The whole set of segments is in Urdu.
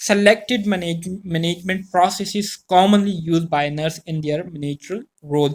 selected management processes commonly used by nurse in their managerial role।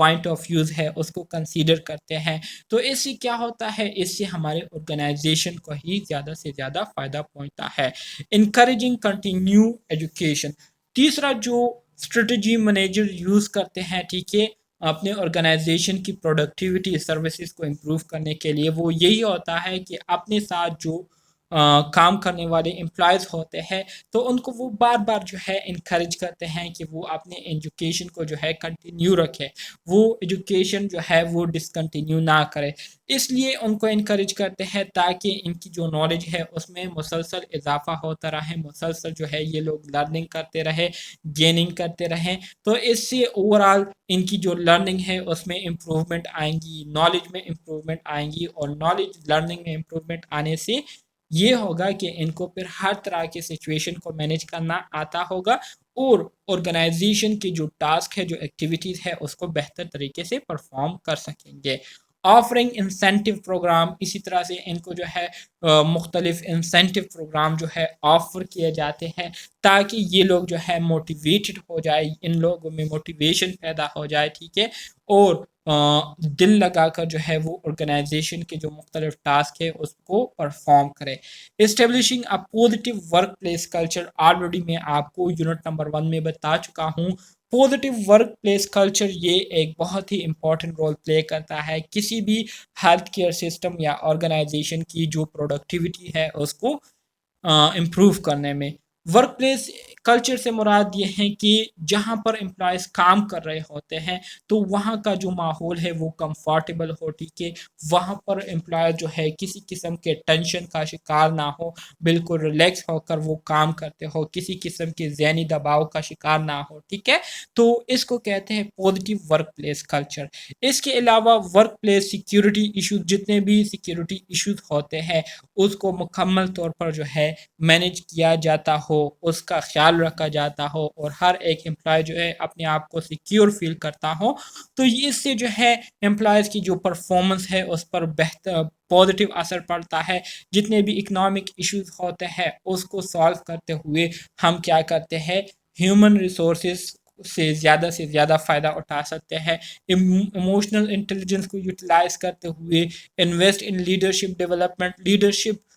Point of views ہے اس کو کنسیڈر کرتے ہیں، تو اس سے کیا ہوتا ہے، اس سے ہمارے آرگنائزیشن کو ہی زیادہ سے زیادہ فائدہ پہنچتا ہے۔ انکریجنگ کنٹینیو ایجوکیشن، تیسرا جو اسٹریٹجی منیجر یوز کرتے ہیں، ٹھیک ہے، اپنے آرگنائزیشن کی پروڈکٹیوٹی سروسز کو امپروو کرنے کے لیے، وہ یہی ہوتا ہے کہ اپنے ساتھ جو کام کرنے والے امپلائز ہوتے ہیں تو ان کو وہ بار بار جو ہے انکریج کرتے ہیں کہ وہ اپنے ایجوکیشن کو جو ہے کنٹینیو رکھے، وہ ایجوکیشن جو ہے وہ ڈسکنٹینیو نہ کرے، اس لیے ان کو انکریج کرتے ہیں تاکہ ان کی جو نالج ہے اس میں مسلسل اضافہ ہوتا رہے، مسلسل جو ہے یہ لوگ لرننگ کرتے رہے، گیننگ کرتے رہیں، تو اس سے اوور آل ان کی جو لرننگ ہے اس میں امپروومنٹ آئیں گی، نالج میں امپروومنٹ آئیں گی، اور نالج لرننگ میں امپروومنٹ آنے سے یہ ہوگا کہ ان کو پھر ہر طرح کے سچویشن کو مینیج کرنا آتا ہوگا، اور آرگنائزیشن کی جو ٹاسک ہے، جو ایکٹیویٹیز ہے، اس کو بہتر طریقے سے پرفارم کر سکیں گے۔ آفرنگ انسینٹیو پروگرام، اسی طرح سے ان کو جو ہے مختلف انسینٹیو پروگرام جو ہے آفر کیے جاتے ہیں تاکہ یہ لوگ جو ہے موٹیویٹڈ ہو جائے، ان لوگوں میں موٹیویشن پیدا ہو جائے، ٹھیک ہے، اور دل لگا کر جو ہے وہ آرگنائزیشن کے جو مختلف ٹاسک ہے اس کو پرفارم کرے۔ Establishing a positive work place culture, already میں آپ کو یونٹ نمبر 1 میں بتا چکا ہوں، پازیٹیو ورک پلیس کلچر یہ ایک بہت ہی امپورٹنٹ رول پلے کرتا ہے کسی بھی ہیلتھ کیئر سسٹم یا آرگنائزیشن کی جو پروڈکٹیوٹی ہے اس کو امپروو کرنے میں۔ ورک پلیس کلچر سے مراد یہ ہے کہ جہاں پر امپلائز کام کر رہے ہوتے ہیں تو وہاں کا جو ماحول ہے وہ کمفارٹیبل ہو، ٹھیک ہے، وہاں پر امپلائز جو ہے کسی قسم کے ٹینشن کا شکار نہ ہو، بالکل ریلیکس ہو کر وہ کام کرتے ہو، کسی قسم کے ذہنی دباؤ کا شکار نہ ہو، ٹھیک ہے، تو اس کو کہتے ہیں پازیٹیو ورک پلیس کلچر۔ اس کے علاوہ ورک پلیس سیکیورٹی ایشوز، جتنے بھی سیکیورٹی ایشوز ہوتے ہیں اس کو مکمل طور پر جو ہے مینیج کیا جاتا ہو، اس کا خیال رکھا جاتا ہو، اور ہر ایک امپلائی جو ہے اپنے آپ کو سیکیور فیل کرتا ہو، تو اس سے جو ہے امپلائز کی جو پرفارمنس ہے اس پر بہتر پازیٹیو اثر پڑتا ہے۔ جتنے بھی اکنامک ایشوز ہوتے ہیں اس کو سالو کرتے ہوئے ہم کیا کرتے ہیں، ہیومن ریسورسز سے زیادہ فائدہ اٹھا سکتے ہیں، ایموشنل انٹیلیجنس کو یوٹیلائز کرتے ہوئے invest in leadership development, leadership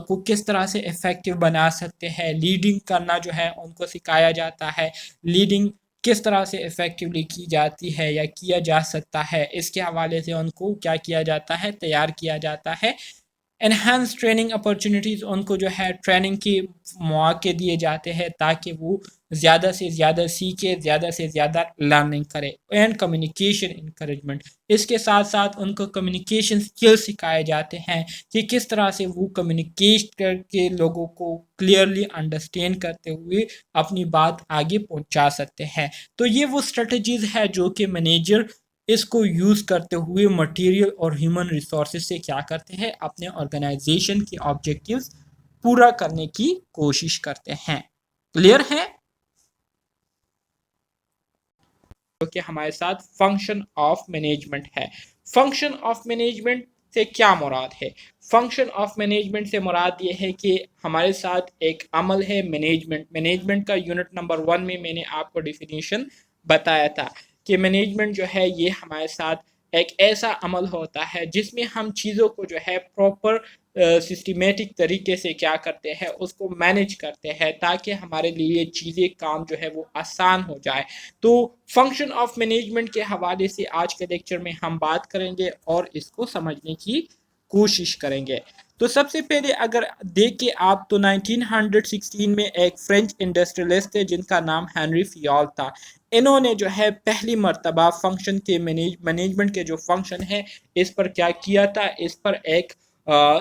کو کس طرح سے افیکٹو بنا سکتے ہیں، لیڈنگ کرنا جو ہے ان کو سکھایا جاتا ہے، لیڈنگ کس طرح سے افیکٹولی کی جاتی ہے یا کیا جا سکتا ہے، اس کے حوالے سے ان کو کیا کیا جاتا ہے، تیار کیا جاتا ہے۔ انہینس ٹریننگ اپرچونیٹیز، ان کو جو ہے ٹریننگ کے مواقع دیے جاتے ہیں تاکہ وہ زیادہ سے زیادہ سیکھے، زیادہ سے زیادہ لرننگ کرے۔ اینڈ کمیونیکیشن انکریجمنٹ، اس کے ساتھ ساتھ ان کو کمیونیکیشن اسکل سکھائے جاتے ہیں کہ کس طرح سے وہ کمیونیکیٹ کر کے لوگوں کو کلیئرلی انڈرسٹینڈ کرتے ہوئے اپنی بات آگے پہنچا سکتے ہیں۔ تو یہ وہ اسٹریٹجیز ہے جو کہ مینیجر اس کو یوز کرتے ہوئے مٹیریل اور ہیومن ریسورسز سے کیا کرتے ہیں، اپنے آرگنائزیشن کے آبجیکٹیوز پورا کرنے کی کوشش کرتے ہیں۔ کلیئر ہے؟ کہ ہمارے ساتھ فنکشن آف مینجمنٹ ہے۔ فنکشن آف مینجمنٹ سے کیا مراد ہے؟ فنکشن آف مینجمنٹ سے مراد یہ ہے کہ ہمارے ساتھ ایک عمل ہے مینجمنٹ۔ مینجمنٹ کا یونٹ نمبر 1 میں نے آپ کو ڈیفینیشن بتایا تھا کہ مینجمنٹ جو ہے یہ ہمارے ساتھ ایک ایسا عمل ہوتا ہے جس میں ہم چیزوں کو جو ہے پراپر سسٹمیٹک طریقے سے کیا کرتے ہیں، اس کو مینیج کرتے ہیں تاکہ ہمارے لیے چیزیں کام جو ہے وہ آسان ہو جائے۔ تو فنکشن آف مینجمنٹ کے حوالے سے آج کے لیکچر میں ہم بات کریں گے اور اس کو سمجھنے کی کوشش کریں گے۔ تو سب سے پہلے اگر دیکھیں آپ تو 1916 میں ایک فرینچ انڈسٹریلسٹ تھے جن کا نام ہنری فیول تھا۔ انہوں نے جو ہے پہلی مرتبہ فنکشن کے مینجمنٹ کے جو فنکشن ہے اس پر کیا کیا تھا، اس پر ایک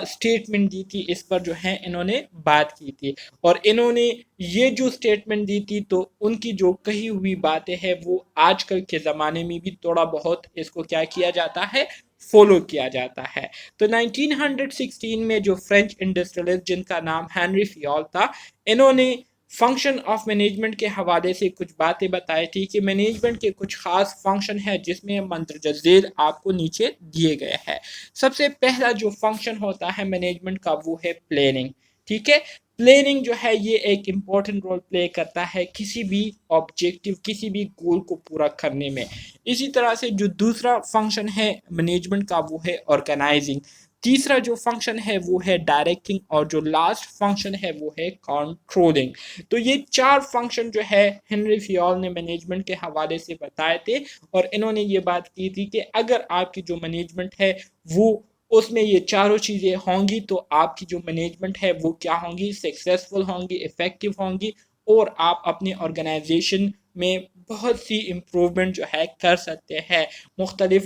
سٹیٹمنٹ دی تھی، اس پر جو ہے انہوں نے بات کی تھی، اور انہوں نے یہ جو سٹیٹمنٹ دی تھی تو ان کی جو کہی ہوئی باتیں ہیں وہ آج کل کے زمانے میں بھی تھوڑا بہت اس کو کیا کیا جاتا ہے، فالو کیا جاتا ہے۔ تو 1916 میں جو فرینچ انڈسٹریلسٹ جن کا نام ہنری فیول تھا، انہوں نے فنکشن آف مینجمنٹ کے حوالے سے کچھ باتیں بتائی تھی کہ مینجمنٹ کے کچھ خاص فنکشن ہے جس میں مندرجہ ذیل آپ کو نیچے دیے گئے ہیں۔ سب سے پہلا جو فنکشن ہوتا ہے مینجمنٹ کا وہ ہے پلاننگ، ٹھیک ہے۔ پلاننگ جو ہے یہ ایک امپورٹنٹ رول پلے کرتا ہے کسی بھی آبجیکٹیو کسی بھی گول کو پورا کرنے میں. اسی طرح سے جو دوسرا فنکشن ہے مینجمنٹ کا وہ ہے آرگنائزنگ. تیسرا جو فنکشن ہے وہ ہے ڈائریکٹنگ اور جو لاسٹ فنکشن ہے وہ ہے کنٹرولنگ. تو یہ چار فنکشن جو ہے ہنری فیول نے مینجمنٹ کے حوالے سے بتائے تھے اور انہوں نے یہ بات کی تھی کہ اگر آپ کی جو مینجمنٹ ہے وہ اس میں یہ چاروں چیزیں ہوں گی تو آپ کی جو مینجمنٹ ہے وہ کیا ہوں گی سکسیسفل ہوں گی افیکٹو ہوں گی اور آپ اپنی آرگنائزیشن میں بہت سی امپروومنٹ جو ہے کر سکتے ہیں. مختلف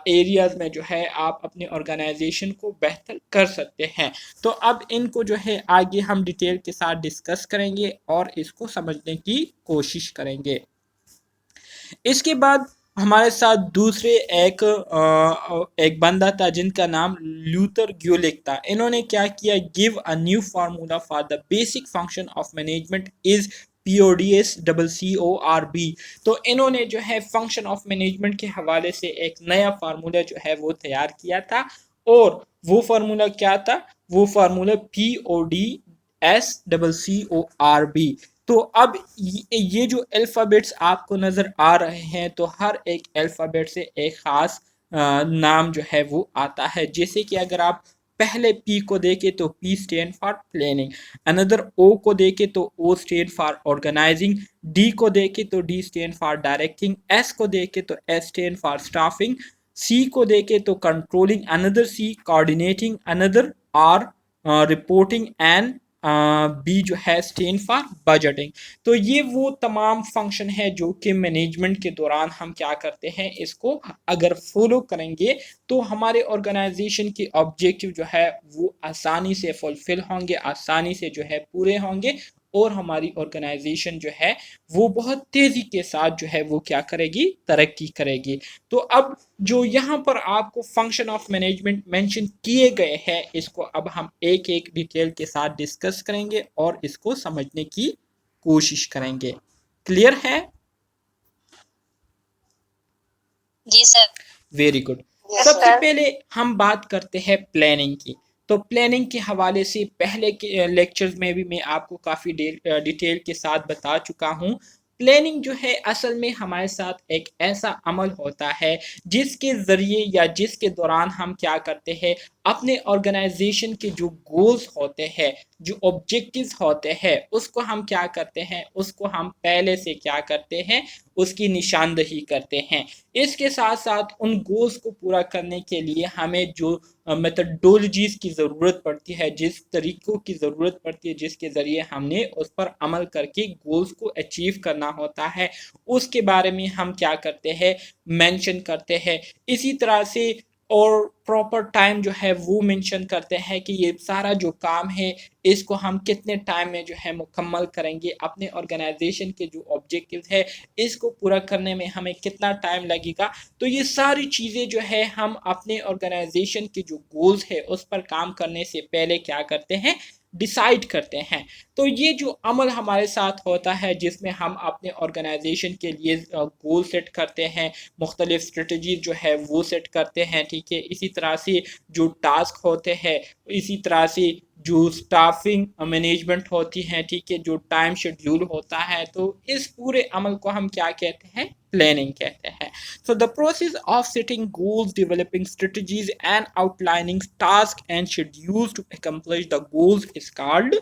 ایریاز میں جو ہے آپ اپنی آرگنائزیشن کو بہتر کر سکتے ہیں. تو اب ان کو جو ہے آگے ہم ڈیٹیل کے ساتھ ڈسکس کریں گے اور اس کو سمجھنے کی کوشش کریں گے. اس کے بعد ہمارے ساتھ دوسرے ایک بندہ تھا جن کا نام لیوتر گیولک تھا. انہوں نے کیا کیا give a new formula for the basic function of management is PODS. تو انہوں نے جو ہے فنکشن آف مینجمنٹ کے حوالے سے ایک نیا فارمولا جو ہے وہ تیار کیا تھا اور وہ فارمولا کیا تھا وہ فارمولا PODS. تو اب یہ جو الفابیٹس آپ کو نظر آ رہے ہیں تو ہر ایک الفابیٹ سے ایک خاص نام جو ہے وہ آتا ہے. جیسے کہ اگر آپ پہلے پی کو دیکھیں تو پی اسٹینڈ فار پلاننگ, اندر او کو دیکھیں تو O stand for organising, D کو دیکھیں تو D stand for directing, S کو دیکھیں تو S stand for staffing, C کو دیکھیں تو کنٹرولنگ, اندر سی کوآرڈینیٹنگ, اندر آر رپورٹنگ اینڈ بی جو ہے اسٹینڈ فار بجٹنگ. تو یہ وہ تمام فنکشن ہے جو کہ مینجمنٹ کے دوران ہم کیا کرتے ہیں اس کو اگر فالو کریں گے تو ہمارے آرگنائزیشن کی آبجیکٹیو جو ہے وہ آسانی سے فلفل ہوں گے, آسانی سے جو ہے پورے ہوں گے اور ہماری آرگنائزیشن جو ہے وہ بہت تیزی کے ساتھ جو ہے وہ کیا کرے گی ترقی کرے گی. تو اب جو یہاں پر آپ کو فنکشن آف مینجمنٹ مینشن کیے گئے ہیں اس کو اب ہم ایک ایک ڈیٹیل کے ساتھ ڈسکس کریں گے اور اس کو سمجھنے کی کوشش کریں گے. کلیئر ہے؟ جی سر. Very good. سب سے پہلے ہم بات کرتے ہیں پلاننگ کی. تو پلاننگ کے حوالے سے پہلے کے لیکچرز میں بھی میں آپ کو کافی ڈیٹیل کے ساتھ بتا چکا ہوں. پلاننگ جو ہے اصل میں ہمارے ساتھ ایک ایسا عمل ہوتا ہے جس کے ذریعے یا جس کے دوران ہم کیا کرتے ہیں اپنے آرگنائزیشن کے جو گولز ہوتے ہیں جو آبجیکٹیوز ہوتے ہیں اس کو ہم کیا کرتے ہیں اس کو ہم پہلے سے کیا کرتے ہیں اس کی نشاندہی کرتے ہیں. اس کے ساتھ ساتھ ان گولز کو پورا کرنے کے لیے ہمیں جو میتھڈولوجیز کی ضرورت پڑتی ہے جس طریقوں کی ضرورت پڑتی ہے جس کے ذریعے ہم نے اس پر عمل کر کے گولز کو اچیو کرنا ہوتا ہے اس کے بارے میں ہم کیا کرتے ہیں مینشن کرتے ہیں. اسی طرح سے اور پراپر ٹائم جو ہے وہ مینشن کرتے ہیں کہ یہ سارا جو کام ہے اس کو ہم کتنے ٹائم میں جو ہے مکمل کریں گے, اپنے آرگنائزیشن کے جو آبجیکٹیو ہے اس کو پورا کرنے میں ہمیں کتنا ٹائم لگے گا. تو یہ ساری چیزیں جو ہے ہم اپنے آرگنائزیشن کے جو گولز ہے اس پر کام کرنے سے پہلے کیا کرتے ہیں ڈیسائیڈ کرتے ہیں. تو یہ جو عمل ہمارے ساتھ ہوتا ہے جس میں ہم اپنے آرگنائزیشن کے لیے گول سیٹ کرتے ہیں, مختلف اسٹریٹجیز جو ہے وہ سیٹ کرتے ہیں, ٹھیک ہے. اسی طرح سے جو ٹاسک ہوتے ہیں, اسی طرح سے جو اسٹافنگ مینجمنٹ ہوتی ہیں, ٹھیک ہے, جو ٹائم شیڈیول ہوتا ہے, تو اس پورے عمل کو ہم کیا کہتے ہیں پلاننگ کہتے ہیں. So the process of setting goals, developing strategies and outlining tasks and schedules to accomplish the goals is called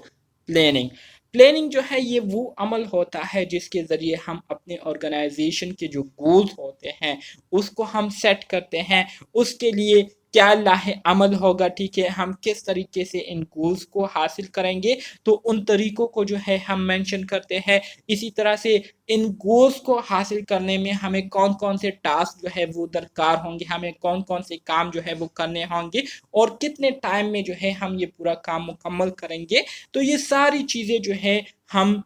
planning. Planning جو ہے یہ وہ عمل ہوتا ہے جس کے ذریعے ہم اپنے آرگنائزیشن کے جو گولز ہوتے ہیں اس کو ہم سیٹ کرتے ہیں, اس کے لیے کیا لاہ عمل ہوگا, ٹھیک ہے, ہم کس طریقے سے ان گولز کو حاصل کریں گے تو ان طریقوں کو جو ہے ہم مینشن کرتے ہیں. اسی طرح سے ان گولز کو حاصل کرنے میں ہمیں کون کون سے ٹاسک جو ہے وہ درکار ہوں گے, ہمیں کون کون سے کام جو ہے وہ کرنے ہوں گے اور کتنے ٹائم میں جو ہے ہم یہ پورا کام مکمل کریں گے. تو یہ ساری چیزیں جو ہے ہم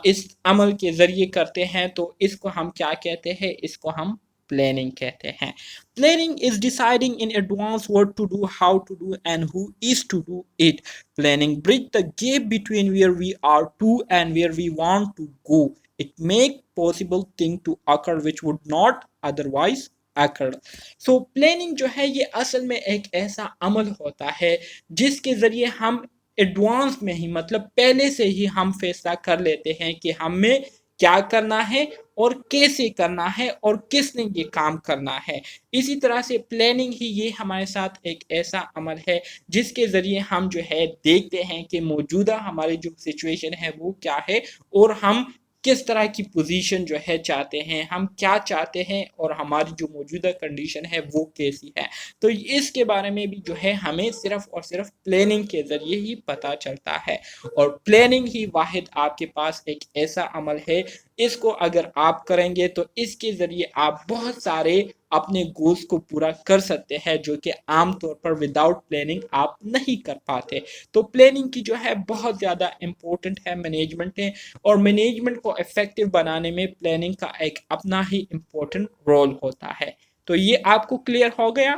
اس عمل کے ذریعے کرتے ہیں, تو اس کو ہم کیا کہتے ہیں, اس کو ہم پلاننگ کہتے ہیں. Planning is deciding in advance what to do, how to do, and who is to do it. Planning bridge the gap between where we are to and where we want to go. It make possible thing to occur which would not otherwise occur. So planning جو ہے یہ اصل میں ایک ایسا عمل ہوتا ہے جس کے ذریعے ہم ایڈوانس میں ہی مطلب پہلے سے ہی ہم فیصلہ کر لیتے ہیں کہ ہمیں کیا کرنا ہے اور کیسے کرنا ہے اور کس نے یہ کام کرنا ہے. اسی طرح سے پلاننگ ہی یہ ہمارے ساتھ ایک ایسا عمل ہے جس کے ذریعے ہم جو ہے دیکھتے ہیں کہ موجودہ ہماری جو سچویشن ہے وہ کیا ہے اور ہم کس طرح کی پوزیشن جو ہے چاہتے ہیں, ہم کیا چاہتے ہیں اور ہماری جو موجودہ کنڈیشن ہے وہ کیسی ہے. تو اس کے بارے میں بھی جو ہے ہمیں صرف اور صرف پلاننگ کے ذریعے ہی پتہ چلتا ہے, اور پلاننگ ہی واحد آپ کے پاس ایک ایسا عمل ہے, اس کو اگر آپ کریں گے تو اس کے ذریعے آپ بہت سارے اپنے گولز کو پورا کر سکتے ہیں جو کہ عام طور پر وداؤٹ پلاننگ آپ نہیں کر پاتے. تو پلاننگ کی جو ہے بہت زیادہ امپورٹنٹ ہے مینجمنٹ ہے, اور مینجمنٹ کو افیکٹو بنانے میں پلاننگ کا ایک اپنا ہی امپورٹنٹ رول ہوتا ہے. تو یہ آپ کو کلیئر ہو گیا؟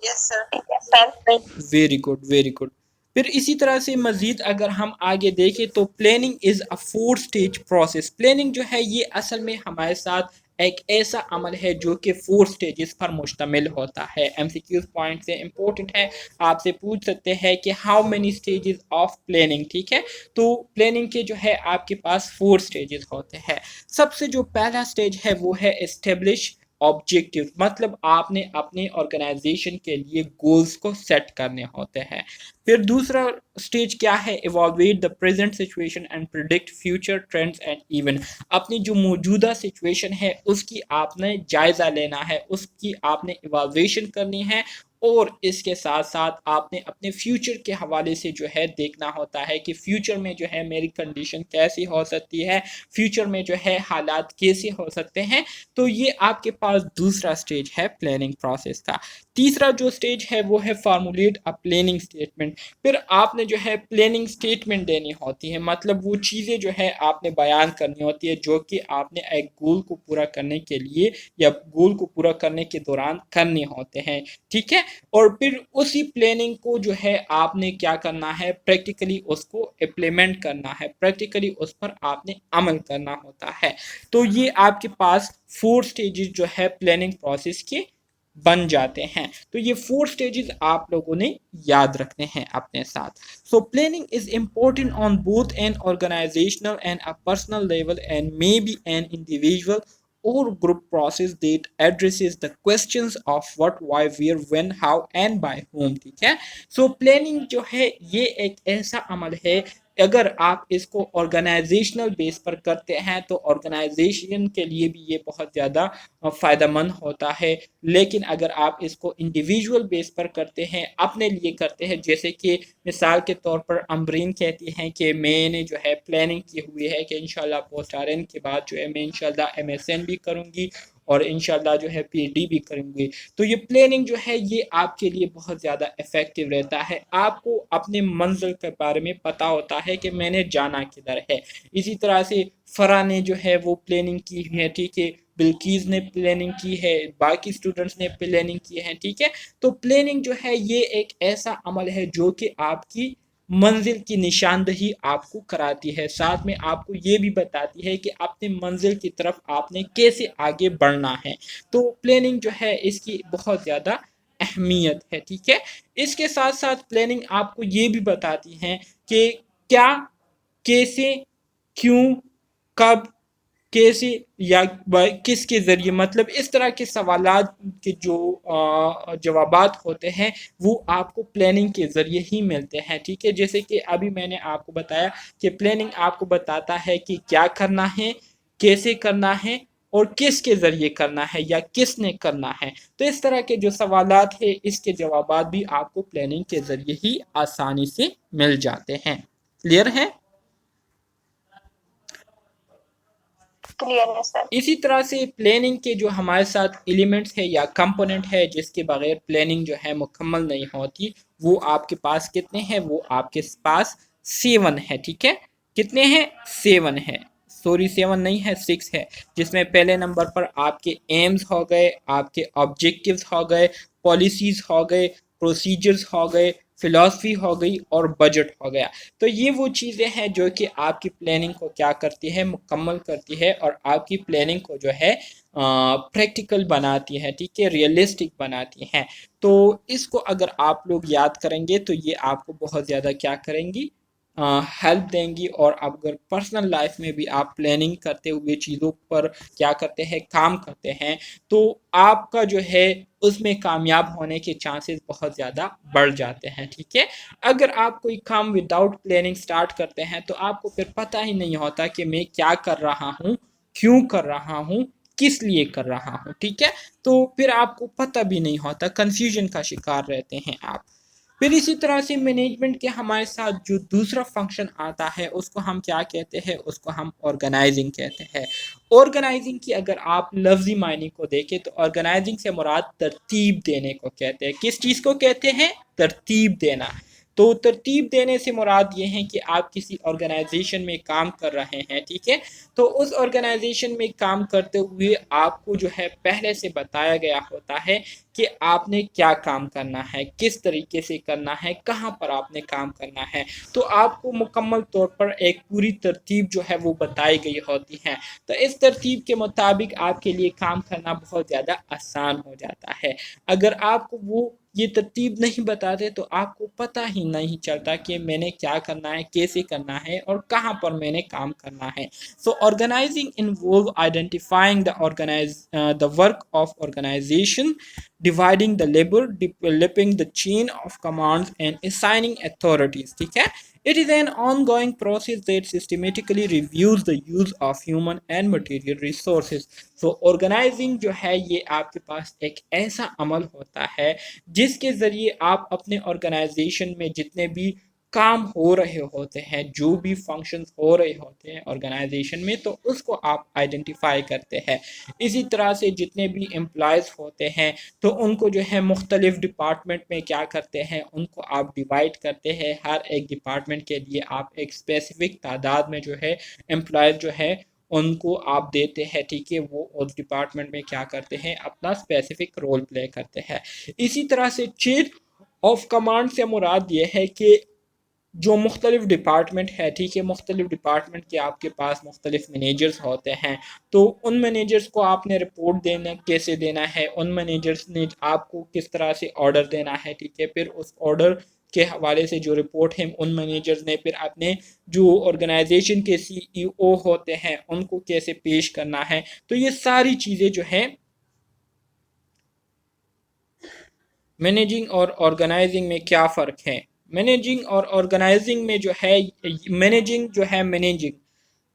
Yes sir. Very good very good. پھر اسی طرح سے مزید اگر ہم آگے دیکھیں تو planning is a 4 stage process. Planning جو ہے یہ اصل میں ہمارے ساتھ ایک ایسا عمل ہے جو کہ 4 اسٹیجز پر مشتمل ہوتا ہے. ایم سی کیوز پوائنٹ سے امپورٹنٹ ہے, آپ سے پوچھ سکتے ہیں کہ how many stages of planning. ٹھیک ہے, تو پلاننگ کے جو ہے آپ کے پاس 4 اسٹیجز ہوتے ہیں. سب سے جو پہلا اسٹیج ہے وہ ہے اسٹیبلش آبجیکٹیو, مطلب آپ نے اپنے آرگنائزیشن کے لیے گولز کو سیٹ کرنے ہوتے ہیں. پھر دوسرا اسٹیج کیا ہے, evaluate the present situation and predict future trends and event. اپنی جو موجودہ سچویشن ہے اس کی آپ نے جائزہ لینا ہے, اس کی آپ نے ایوالویشن کرنی ہے, اور اس کے ساتھ ساتھ آپ نے اپنے فیوچر کے حوالے سے جو ہے دیکھنا ہوتا ہے کہ فیوچر میں جو ہے میری کنڈیشن کیسی ہو سکتی ہے, فیوچر میں جو ہے حالات کیسے ہو سکتے ہیں. تو یہ آپ کے پاس دوسرا اسٹیج ہے پلاننگ پروسیس کا. تیسرا جو اسٹیج ہے وہ ہے فارمولیٹ اے پلاننگ اسٹیٹمنٹ. پھر آپ نے جو ہے پلاننگ اسٹیٹمنٹ دینی ہوتی ہے, مطلب وہ چیزیں جو ہے آپ نے بیان کرنی ہوتی ہے جو کہ آپ نے ایک گول کو پورا کرنے کے لیے یا گول کو پورا کرنے کے دوران کرنے ہوتے ہیں. ٹھیک ہے, اور پھر اسی پلاننگ کو جو ہے آپ نے کیا کرنا ہے, پریکٹیکلی اس کو امپلیمنٹ کرنا ہے, پریکٹیکلی اس پر آپ نے عمل کرنا ہوتا ہے. تو یہ آپ کے پاس 4 اسٹیجز جو ہے پلاننگ پروسیس کے بن جاتے ہیں. تو یہ 4 اسٹیجز آپ لوگوں نے یاد رکھنے ہیں اپنے ساتھ. So planning is important on both an organizational and a personal level and may be an individual or group process that addresses the questions of what, why, where, when, how and by whom. ٹھیک ہے, سو پلاننگ جو ہے یہ ایک ایسا عمل ہے, اگر آپ اس کو آرگنائزیشنل بیس پر کرتے ہیں تو آرگنائزیشن کے لیے بھی یہ بہت زیادہ فائدہ مند ہوتا ہے. لیکن اگر آپ اس کو انڈیویجول بیس پر کرتے ہیں, اپنے لیے کرتے ہیں, جیسے کہ مثال کے طور پر امبرین کہتی ہیں کہ میں نے جو ہے پلاننگ کی ہوئی ہے کہ انشاءاللہ پوسٹ آر این کے بعد جو ہے میں انشاءاللہ ایم ایس این بھی کروں گی اور انشاءاللہ جو ہے پی ایچ ڈی بھی کروں گی. تو یہ پلاننگ جو ہے یہ آپ کے لیے بہت زیادہ افیکٹو رہتا ہے. آپ کو اپنے منزل کے بارے میں پتہ ہوتا ہے کہ میں نے جانا کدھر ہے. اسی طرح سے فرا نے جو ہے وہ پلاننگ کی ہے, ٹھیک ہے, بلکیز نے پلاننگ کی ہے, باقی اسٹوڈنٹس نے پلاننگ کی ہے. ٹھیک ہے, تو پلاننگ جو ہے یہ ایک ایسا عمل ہے جو کہ آپ کی منزل کی نشاندہی آپ کو کراتی ہے, ساتھ میں آپ کو یہ بھی بتاتی ہے کہ اپنے منزل کی طرف آپ نے کیسے آگے بڑھنا ہے. تو پلاننگ جو ہے اس کی بہت زیادہ اہمیت ہے. ٹھیک ہے, اس کے ساتھ ساتھ پلاننگ آپ کو یہ بھی بتاتی ہے کہ کیا, کیسے, کیوں, کب, کیسے یا کس کے ذریعے, مطلب اس طرح کے سوالات کے جو جوابات ہوتے ہیں وہ آپ کو پلاننگ کے ذریعے ہی ملتے ہیں. ٹھیک ہے, جیسے کہ ابھی میں نے آپ کو بتایا کہ پلاننگ آپ کو بتاتا ہے کہ کیا کرنا ہے, کیسے کرنا ہے اور کس کے ذریعے کرنا ہے یا کس نے کرنا ہے. تو اس طرح کے جو سوالات ہیں اس کے جوابات بھی آپ کو پلاننگ کے ذریعے ہی آسانی سے مل جاتے ہیں. کلیئر ہے؟ اسی طرح سے پلاننگ کے جو ہمارے ساتھ ایلیمنٹس ہے یا کمپوننٹ ہے جس کے بغیر پلاننگ جو ہے مکمل نہیں ہوتی, وہ آپ کے پاس کتنے ہیں, وہ آپ کے پاس 7 ہے. ٹھیک ہے, کتنے ہیں, 7 ہے, سوری 7 نہیں ہے 6 ہے, جس میں پہلے نمبر پر آپ کے ایمز ہو گئے, آپ کے آبجیکٹیوز ہو گئے, پالیسیز ہو گئے, پروسیجرز ہو گئے, فلاسفی ہو گئی اور بجٹ ہو گیا. تو یہ وہ چیزیں ہیں جو کہ آپ کی پلاننگ کو کیا کرتی ہے, مکمل کرتی ہے اور آپ کی پلاننگ کو جو ہے پریکٹیکل بناتی ہے, ٹھیک ہے, ریئلسٹک بناتی ہیں. تو اس کو اگر آپ لوگ یاد کریں گے تو یہ آپ کو بہت زیادہ کیا کریں گی, ہیلپ دیں گی. اور اگر پرسنل لائف میں بھی آپ پلاننگ کرتے ہوئے چیزوں پر کیا کرتے ہیں, کام کرتے ہیں, تو آپ کا جو ہے اس میں کامیاب ہونے کے چانسز بہت زیادہ بڑھ جاتے ہیں, ٹھیک ہے. اگر آپ کوئی کام وداؤٹ پلاننگ سٹارٹ کرتے ہیں تو آپ کو پھر پتہ ہی نہیں ہوتا کہ میں کیا کر رہا ہوں, کیوں کر رہا ہوں, کس لیے کر رہا ہوں, ٹھیک ہے. تو پھر آپ کو پتہ بھی نہیں ہوتا, کنفیوژن کا شکار رہتے ہیں آپ. پھر اسی طرح سے مینجمنٹ کے ہمارے ساتھ جو دوسرا فنکشن آتا ہے اس کو ہم کیا کہتے ہیں, اس کو ہم آرگنائزنگ کہتے ہیں. آرگنائزنگ کی اگر آپ لفظی معنی کو دیکھیں تو آرگنائزنگ سے مراد ترتیب دینے کو کہتے ہیں. کس چیز کو کہتے ہیں, ترتیب دینا. تو ترتیب دینے سے مراد یہ ہے کہ آپ کسی آرگنائزیشن میں کام کر رہے ہیں, ٹھیک ہے. تو اس آرگنائزیشن میں کام کرتے ہوئے آپ کو جو ہے پہلے سے بتایا گیا ہوتا ہے کہ آپ نے کیا کام کرنا ہے, کس طریقے سے کرنا ہے, کہاں پر آپ نے کام کرنا ہے. تو آپ کو مکمل طور پر ایک پوری ترتیب جو ہے وہ بتائی گئی ہوتی ہے. تو اس ترتیب کے مطابق آپ کے لیے کام کرنا بہت زیادہ آسان ہو جاتا ہے. اگر آپ کو وہ یہ ترتیب نہیں بتاتے تو آپ کو پتہ ہی نہیں چلتا کہ میں نے کیا کرنا ہے, کیسے کرنا ہے اور کہاں پر میں نے کام کرنا ہے. So organizing involve identifying the work of organization, dividing the labor, developing the chain of commands and assigning authorities, ٹھیک ہے. It is an ongoing process that systematically reviews the use of human and material resources. So organizing جو ہے یہ آپ کے پاس ایک ایسا عمل ہوتا ہے جس کے ذریعے آپ اپنے آرگنائزیشن میں جتنے بھی کام ہو رہے ہوتے ہیں, جو بھی فنکشنز ہو رہے ہوتے ہیں آرگنائزیشن میں, تو اس کو آپ آئیڈینٹیفائی کرتے ہیں. اسی طرح سے جتنے بھی امپلائز ہوتے ہیں تو ان کو جو ہے مختلف ڈپارٹمنٹ میں کیا کرتے ہیں, ان کو آپ ڈیوائڈ کرتے ہیں. ہر ایک ڈپارٹمنٹ کے لیے آپ ایک اسپیسیفک تعداد میں جو ہے امپلائز جو ہے ان کو آپ دیتے ہیں, ٹھیک ہے. وہ اس ڈپارٹمنٹ میں کیا کرتے ہیں, اپنا اسپیسیفک رول پلے کرتے ہیں. اسی طرح سے چین آف کمانڈ سے مراد یہ ہے کہ جو مختلف ڈپارٹمنٹ ہے, ٹھیک ہے, مختلف ڈپارٹمنٹ کے آپ کے پاس مختلف مینیجرز ہوتے ہیں. تو ان مینیجرز کو آپ نے رپورٹ دینا کیسے دینا ہے, ان مینیجرز نے آپ کو کس طرح سے آرڈر دینا ہے, ٹھیک ہے. پھر اس آرڈر کے حوالے سے جو رپورٹ ہے ان مینیجرز نے پھر اپنے جو آرگنائزیشن کے سی ای او ہوتے ہیں ان کو کیسے پیش کرنا ہے. تو یہ ساری چیزیں جو ہیں مینیجنگ اور آرگنائزنگ میں کیا فرق ہے. مینیجنگ اور آرگنائزنگ میں جو ہے مینیجنگ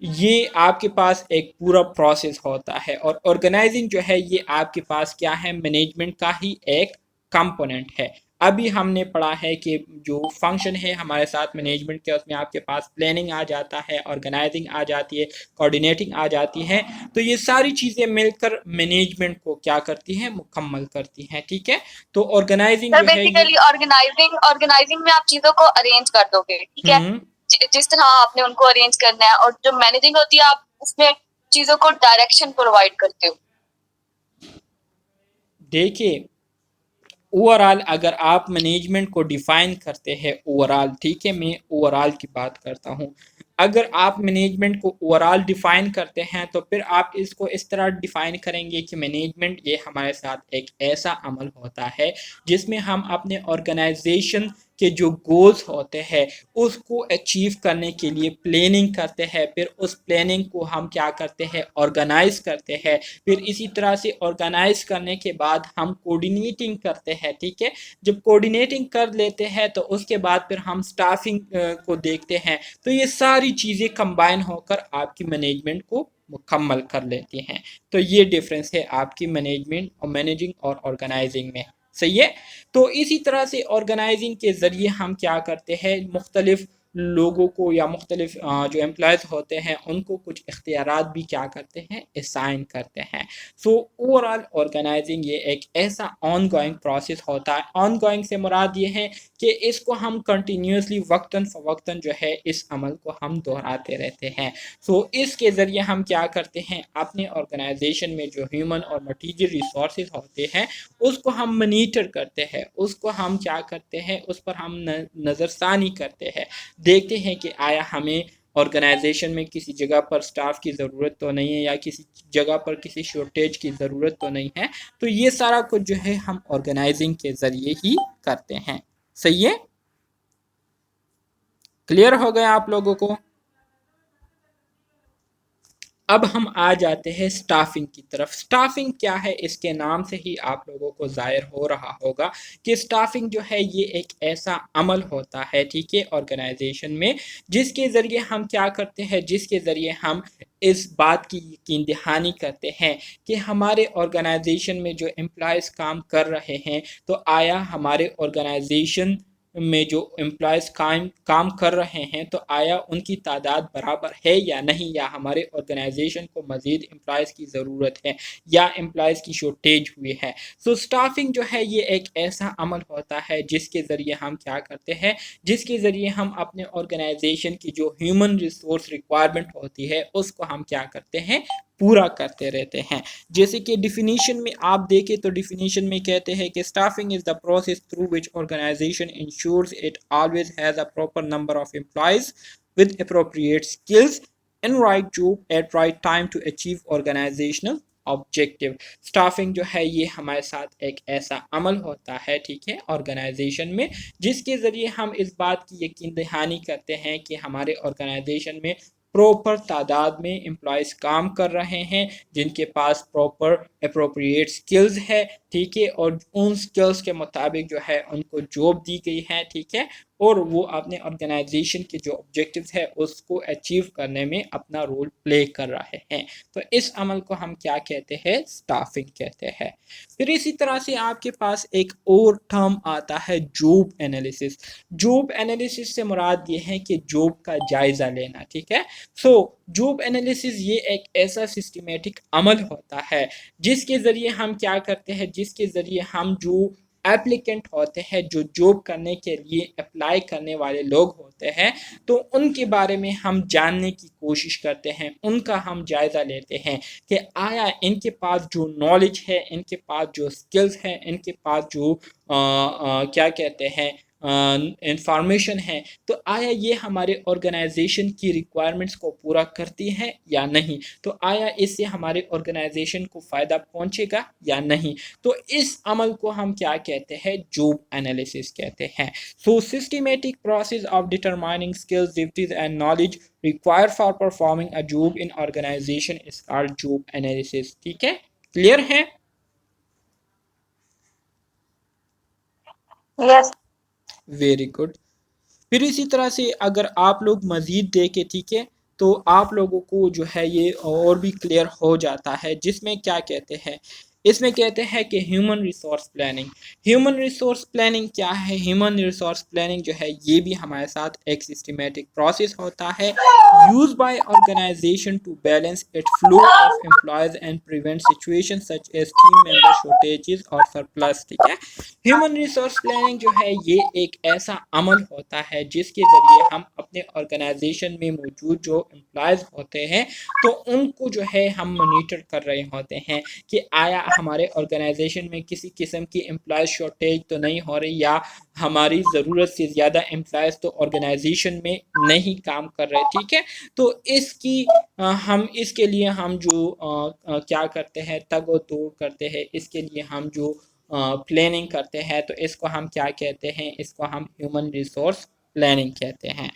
یہ آپ کے پاس ایک پورا پروسیس ہوتا ہے, اور آرگنائزنگ جو ہے یہ آپ کے پاس کیا ہے, مینجمنٹ کا ہی ایک کمپوننٹ ہے. ابھی ہم نے پڑھا ہے کہ جو فنکشن ہے ہمارے ساتھ مینجمنٹ کے, اس میں آپ کے پاس پلاننگ آ جاتا ہے, آرگنائزنگ آ جاتی ہے, کوآرڈینیٹنگ آ جاتی ہے. تو یہ ساری چیزیں مل کر مینجمنٹ کو کیا کرتی ہیں, مکمل کرتی ہیں, ٹھیک ہے. تو آرگنائزنگ سر جو ہے بیسیکلی آرگنائزنگ میں آپ چیزوں کو ارینج کر دو گے, ٹھیک ہے, جس طرح آپ نے ان کو ارینج کرنا ہے. اور جو مینیجنگ ہوتی ہے آپ اس میں چیزوں کو ڈائریکشن پرووائڈ کرتے ہو. دیکھیے اوور آل اگر آپ مینجمنٹ کو ڈیفائن کرتے ہیں اوور آل, ٹھیک ہے, میں اوور آل کی بات کرتا ہوں. اگر آپ مینجمنٹ کو اوور آل ڈیفائن کرتے ہیں تو پھر آپ اس کو اس طرح ڈیفائن کریں گے کہ مینجمنٹ یہ ہمارے ساتھ ایک ایسا عمل ہوتا ہے جس میں ہم اپنے آرگنائزیشن کے جو گولز ہوتے ہیں اس کو اچیو کرنے کے لیے پلاننگ کرتے ہیں. پھر اس پلاننگ کو ہم کیا کرتے ہیں, آرگنائز کرتے ہیں. پھر اسی طرح سے آرگنائز کرنے کے بعد ہم کوآرڈینیٹنگ کرتے ہیں, ٹھیک ہے. جب کوآرڈینیٹنگ کر لیتے ہیں تو اس کے بعد پھر ہم سٹافنگ کو دیکھتے ہیں. تو یہ ساری چیزیں کمبائن ہو کر آپ کی مینجمنٹ کو مکمل کر لیتی ہیں. تو یہ ڈفرینس ہے آپ کی مینیجنگ اور آرگنائزنگ میں, صحیح ہے. تو اسی طرح سے آرگنائزنگ کے ذریعے ہم کیا کرتے ہیں, مختلف لوگوں کو یا مختلف جو امپلائز ہوتے ہیں ان کو کچھ اختیارات بھی کیا کرتے ہیں, اسائن کرتے ہیں. سو اوور آل آرگنائزنگ یہ ایک ایسا آن گوئنگ پروسیس ہوتا ہے. آن گوئنگ سے مراد یہ ہے کہ اس کو ہم کنٹینیوسلی وقتاً فوقتاً جو ہے اس عمل کو ہم دہراتے رہتے ہیں. سو اس کے ذریعے ہم کیا کرتے ہیں, اپنے آرگنائزیشن میں جو ہیومن اور مٹیریل ریسورسز ہوتے ہیں اس کو ہم منیٹر کرتے ہیں, اس کو ہم کیا کرتے ہیں, اس پر ہم نظر ثانی کرتے ہیں, دیکھتے ہیں کہ آیا ہمیں آرگنائزیشن میں کسی جگہ پر سٹاف کی ضرورت تو نہیں ہے, یا کسی جگہ پر کسی شارٹیج کی ضرورت تو نہیں ہے. تو یہ سارا کچھ جو ہے ہم آرگنائزنگ کے ذریعے ہی کرتے ہیں. صحیح ہے, کلیئر ہو گیا آپ لوگوں کو؟ اب ہم آ جاتے ہیں سٹافنگ کی طرف. سٹافنگ کیا ہے, اس کے نام سے ہی آپ لوگوں کو ظاہر ہو رہا ہوگا کہ سٹافنگ جو ہے یہ ایک ایسا عمل ہوتا ہے, ٹھیک ہے, آرگنائزیشن میں, جس کے ذریعے ہم کیا کرتے ہیں, جس کے ذریعے ہم اس بات کی یقین دہانی کرتے ہیں کہ ہمارے آرگنائزیشن میں جو امپلائز کام کر رہے ہیں تو آیا ہمارے آرگنائزیشن میں جو امپلائز کام کر رہے ہیں تو آیا ان کی تعداد برابر ہے یا نہیں, یا ہمارے آرگنائزیشن کو مزید امپلائز کی ضرورت ہے یا امپلائز کی شارٹیج ہوئی ہے. سو سٹافنگ جو ہے یہ ایک ایسا عمل ہوتا ہے جس کے ذریعے ہم کیا کرتے ہیں, جس کے ذریعے ہم اپنے آرگنائزیشن کی جو ہیومن ریسورس ریکوائرمنٹ ہوتی ہے اس کو ہم کیا کرتے ہیں, پورا کرتے رہتے ہیں. جیسے کہ ڈیفینیشن میں آپ دیکھیں تو ڈیفینیشن میں کہتے ہیں کہ staffing is the process through which organization ensures it always has a proper number of employees with appropriate skills in right job at right time to achieve organizational objective. Staffing جو ہے یہ ہمارے ساتھ ایک ایسا عمل ہوتا ہے, ٹھیک ہے, آرگنائزیشن میں, جس کے ذریعے ہم اس بات کی یقین دہانی کرتے ہیں کہ ہمارے آرگنائزیشن میں پراپر تعداد میں امپلائیز کام کر رہے ہیں جن کے پاس پراپر اپروپریٹ سکلز ہے, ٹھیک ہے, اور ان سکلز کے مطابق جو ہے ان کو جاب دی گئی ہے, ٹھیک ہے, اور وہ اپنے آرگنائزیشن کے جو آبجیکٹیوز ہے اس کو اچیو کرنے میں اپنا رول پلے کر رہے ہیں. تو اس عمل کو ہم کیا کہتے ہیں, سٹافنگ کہتے ہیں. پھر اسی طرح سے آپ کے پاس ایک اور ٹرم آتا ہے جاب انالیسس. جاب انالیسس سے مراد یہ ہے کہ جاب کا جائزہ لینا, ٹھیک ہے. سو جاب انالیسس یہ ایک ایسا سسٹمیٹک عمل ہوتا ہے جس کے ذریعے ہم کیا کرتے ہیں, جس کے ذریعے ہم جو ایپلیکنٹ ہوتے ہیں, جو جاب کرنے کے لیے اپلائی کرنے والے لوگ ہوتے ہیں, تو ان کے بارے میں ہم جاننے کی کوشش کرتے ہیں, ان کا ہم جائزہ لیتے ہیں کہ آیا ان کے پاس جو نالج ہے, ان کے پاس جو سکلز ہیں, ان کے پاس جو کیا کہتے ہیں انفارمیشن ہے, تو آیا یہ ہمارے آرگنائزیشن کی ریکوائرمنٹس کو پورا کرتی ہے یا نہیں, تو آیا اس سے ہمارے آرگنائزیشن کو فائدہ پہنچے گا یا نہیں. تو اس عمل کو ہم کیا کہتے ہیں, جاب انالیسس کہتے ہیں. So systematic process of determining skills, duties and knowledge required for performing a job in organization is called job analysis. ٹھیک ہے, کلیئر ہے؟ یس. Very good. پھر اسی طرح سے اگر آپ لوگ مزید دیکھیں, ٹھیک ہے, تو آپ لوگوں کو جو ہے یہ اور بھی کلیئر ہو جاتا ہے, جس میں کیا کہتے ہیں, اس میں کہتے ہیں کہ human resource planning. Human resource planning کیا ہے؟ ہیومن ریسورس پلاننگ جو ہے یہ بھی ہمارے ساتھ ایک سسٹمیٹک پروسیس ہوتا ہے use by organization to balance it flow of employees and prevent situation such as team member shortages اور سرپلس. ٹھیک ہے, ہیومن ریسورس پلاننگ جو ہے یہ ایک ایسا عمل ہوتا ہے جس کے ذریعے ہم اپنے آرگنائزیشن میں موجود جو امپلائیز ہوتے ہیں تو ان کو جو ہے ہم مانیٹر کر رہے ہوتے ہیں کہ آیا ہمارے آرگنائزیشن میں کسی قسم کی امپلائیز شارٹیج تو نہیں ہو رہی, یا ہماری ضرورت سے زیادہ امپلائیز تو آرگنائزیشن میں نہیں کام کر رہے. ٹھیک ہے, تو اس کی ہم اس کے لیے ہم جو کیا کرتے ہیں, تگ و دو کرتے ہیں, اس کے لیے ہم جو پلاننگ کرتے ہیں, تو اس کو ہم کیا کہتے ہیں, اس کو ہم ہیومن ریسورس پلاننگ کہتے ہیں.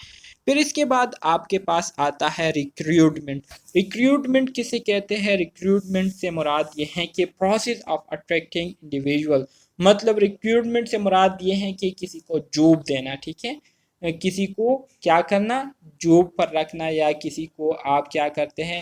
پھر اس کے بعد آپ کے پاس آتا ہے ریکریوٹمنٹ. ریکریوٹمنٹ کسے کہتے ہیں؟ ریکریوٹمنٹ سے مراد یہ ہے کہ پروسیس آف اٹریکٹنگ انڈیویژول. مطلب ریکریوٹمنٹ سے مراد یہ ہے کہ کسی کو جاب دینا, ٹھیک ہے, کسی کو کیا کرنا, جاب پر رکھنا, یا کسی کو آپ کیا کرتے ہیں,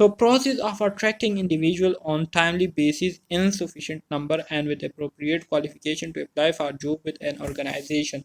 So process of attracting individual on timely basis in sufficient number and with appropriate qualification to apply for job with an organization.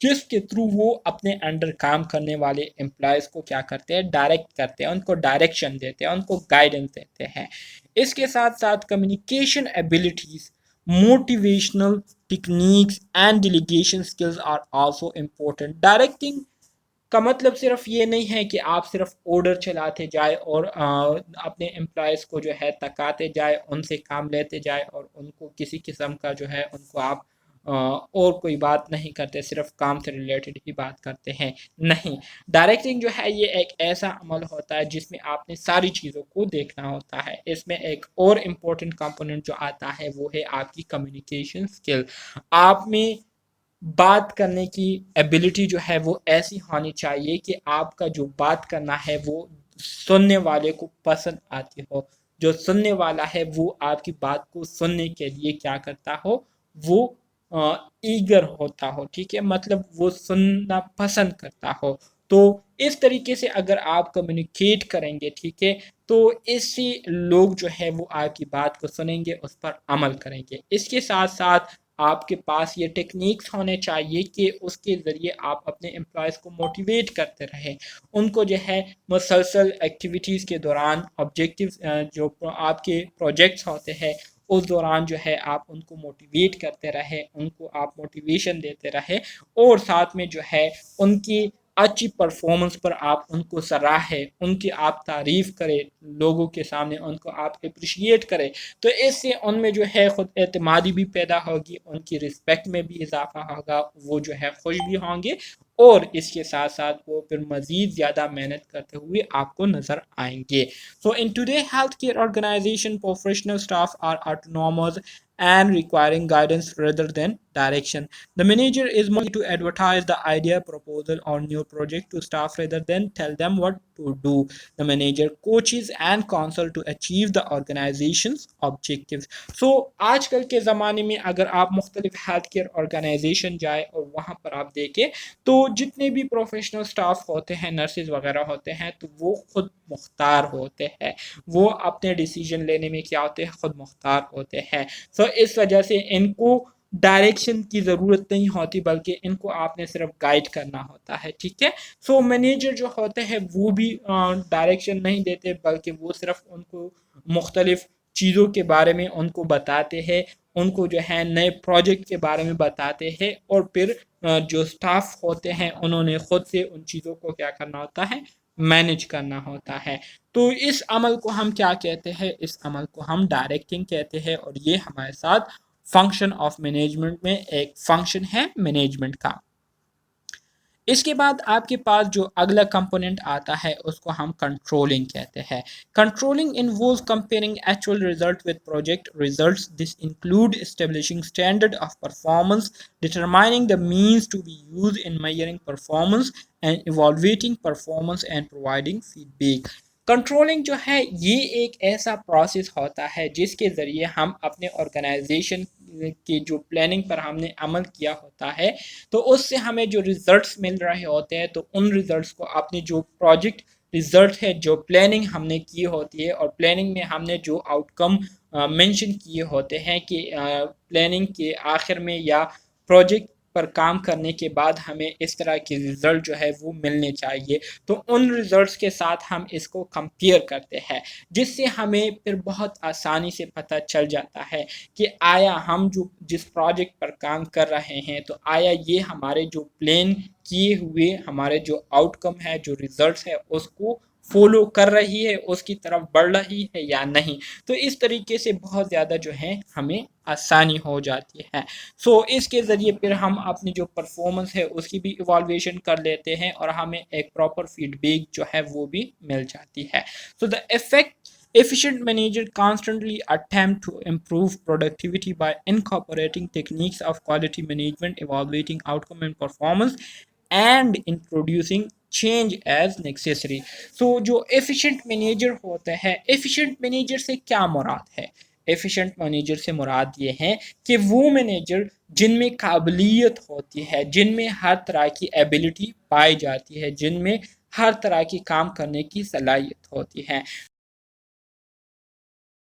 جس کے تھرو وہ اپنے انڈر کام کرنے والے امپلائز کو کیا کرتے ہیں، ڈائریکٹ کرتے ہیں، ان کو ڈائریکشن دیتے ہیں، ان کو گائیڈنس دیتے ہیں۔ اس کے ساتھ ساتھ communication abilities, motivational techniques and delegation skills are also important. Directing کا مطلب صرف یہ نہیں ہے کہ آپ صرف آرڈر چلاتے جائے اور اپنے امپلائز کو جو ہے تکاتے جائے، ان سے کام لیتے جائے اور ان کو کسی قسم کا جو ہے ان کو آپ اور کوئی بات نہیں کرتے، صرف کام سے ریلیٹڈ ہی بات کرتے ہیں، نہیں۔ ڈائریکٹنگ جو ہے یہ ایک ایسا عمل ہوتا ہے جس میں آپ نے ساری چیزوں کو دیکھنا ہوتا ہے۔ اس میں ایک اور امپورٹنٹ کمپوننٹ جو آتا ہے وہ ہے آپ کی کمیونیکیشن اسکل۔ آپ میں بات کرنے کی ایبلٹی جو ہے وہ ایسی ہونی چاہیے کہ آپ کا جو بات کرنا ہے وہ سننے والے کو پسند آتی ہو، جو سننے والا ہے وہ آپ کی بات کو سننے کے لیے کیا کرتا ہو، وہ ایگر ہوتا ہو، ٹھیک ہے، مطلب وہ سننا پسند کرتا ہو۔ تو اس طریقے سے اگر آپ کمیونیکیٹ کریں گے، ٹھیک ہے، تو اس سے لوگ جو ہے وہ آپ کی بات کو سنیں گے، اس پر عمل کریں گے۔ اس کے ساتھ ساتھ آپ کے پاس یہ ٹیکنیکس ہونے چاہیے کہ اس کے ذریعے آپ اپنے امپلائز کو موٹیویٹ کرتے رہیں، ان کو جو ہے مسلسل ایکٹیویٹیز کے دوران آبجیکٹیو جو آپ کے پروجیکٹس ہوتے ہیں اس دوران جو ہے آپ ان کو موٹیویٹ کرتے رہے، ان کو آپ موٹیویشن دیتے رہے، اور ساتھ میں جو ہے ان کی اچھی پرفارمنس پر آپ ان کو سراہیں، ان کی آپ تعریف کریں لوگوں کے سامنے، ان کو آپ اپریشیٹ کریں، تو اس سے ان میں جو ہے خود اعتمادی بھی پیدا ہوگی، ان کی رسپیکٹ میں بھی اضافہ ہوگا، وہ جو ہے خوش بھی ہوں گے، اور اس کے ساتھ ساتھ وہ پھر مزید زیادہ محنت کرتے ہوئے آپ کو نظر آئیں گے۔ So in today healthcare organization, professional staff are autonomous and requiring guidance rather than direction. The manager is more to advertise the idea, proposal, or new project to staff rather than tell them what to do. The manager coaches and counsel to achieve the organization's objectives. So آج کل کے زمانے میں اگر آپ مختلف ہیلتھ کیئر آرگنائزیشن جائے اور وہاں پر آپ دیکھیں تو جتنے بھی پروفیشنل سٹاف ہوتے ہیں، نرسز وغیرہ ہوتے ہیں، تو وہ خود مختار ہوتے ہیں، وہ اپنے ڈیسیجن لینے میں کیا ہوتے ہیں، خود مختار ہوتے ہیں۔ سو اس وجہ سے ان کو ڈائریکشن کی ضرورت نہیں ہوتی، بلکہ ان کو آپ نے صرف گائیڈ کرنا ہوتا ہے، ٹھیک ہے۔ سو مینیجر جو ہوتے ہیں وہ بھی ڈائریکشن نہیں دیتے، بلکہ وہ صرف ان کو مختلف چیزوں کے بارے میں ان کو بتاتے ہیں، ان کو جو ہے نئے پروجیکٹ کے بارے میں بتاتے ہیں، اور پھر جو سٹاف ہوتے ہیں انہوں نے خود سے ان چیزوں کو کیا کرنا ہوتا ہے، مینیج کرنا ہوتا ہے۔ تو اس عمل کو ہم کیا کہتے ہیں، اس عمل کو ہم ڈائریکٹنگ کہتے ہیں، اور یہ ہمارے ساتھ فنکشن آف مینجمنٹ میں ایک فنکشن ہے مینجمنٹ کا۔ اس کے بعد آپ کے پاس جو اگلا کمپوننٹ آتا ہے اس کو ہم کنٹرولنگ کہتے ہیں۔ Controlling involves comparing actual result with project results. This include establishing standard of performance, determining the means to be used in measuring performance and evaluating performance and providing feedback. کنٹرولنگ جو ہے یہ ایک ایسا پروسیس ہوتا ہے جس کے ذریعے ہم اپنے آرگنائزیشن کی جو پلاننگ پر ہم نے عمل کیا ہوتا ہے تو اس سے ہمیں جو ریزلٹس مل رہے ہوتے ہیں، تو ان ریزلٹس کو اپنے جو پروجیکٹ ریزلٹ ہے، جو پلاننگ ہم نے کی ہوتی ہے، اور پلاننگ میں ہم نے جو آؤٹ کم مینشن کیے ہوتے ہیں کہ پلاننگ کے آخر میں یا پروجیکٹ پر کام کرنے کے بعد ہمیں اس طرح کے ریزلٹ جو ہے وہ ملنے چاہیے، تو ان ریزلٹس کے ساتھ ہم اس کو کمپیئر کرتے ہیں، جس سے ہمیں پھر بہت آسانی سے پتہ چل جاتا ہے کہ آیا ہم جس پروجیکٹ پر کام کر رہے ہیں تو آیا یہ ہمارے جو پلان کیے ہوئے ہمارے جو آؤٹ کم ہے، جو ریزلٹس ہے، اس کو فالو کر رہی ہے، اس کی طرف بڑھ رہی ہے یا نہیں۔ تو اس طریقے سے بہت زیادہ جو ہے ہمیں آسانی ہو جاتی ہے۔ سو اس کے ذریعے پھر ہم اپنی جو پرفارمنس ہے اس کی بھی ایوالویشن کر لیتے ہیں، اور ہمیں ایک پراپر فیڈ بیک جو ہے وہ بھی مل جاتی ہے۔ سو دا efficient manager constantly attempt to improve productivity by incorporating techniques of quality management, evaluating outcome and performance, and introducing change as necessary. So جو efficient manager ہوتا ہے، efficient manager سے کیا مراد ہے؟ ایفیشینٹ مینیجر سے مراد یہ ہے کہ وہ مینیجر جن میں قابلیت ہوتی ہے، جن میں ہر طرح کی ایبلٹی پائی جاتی ہے، جن میں ہر طرح کی کام کرنے کی صلاحیت ہوتی ہے۔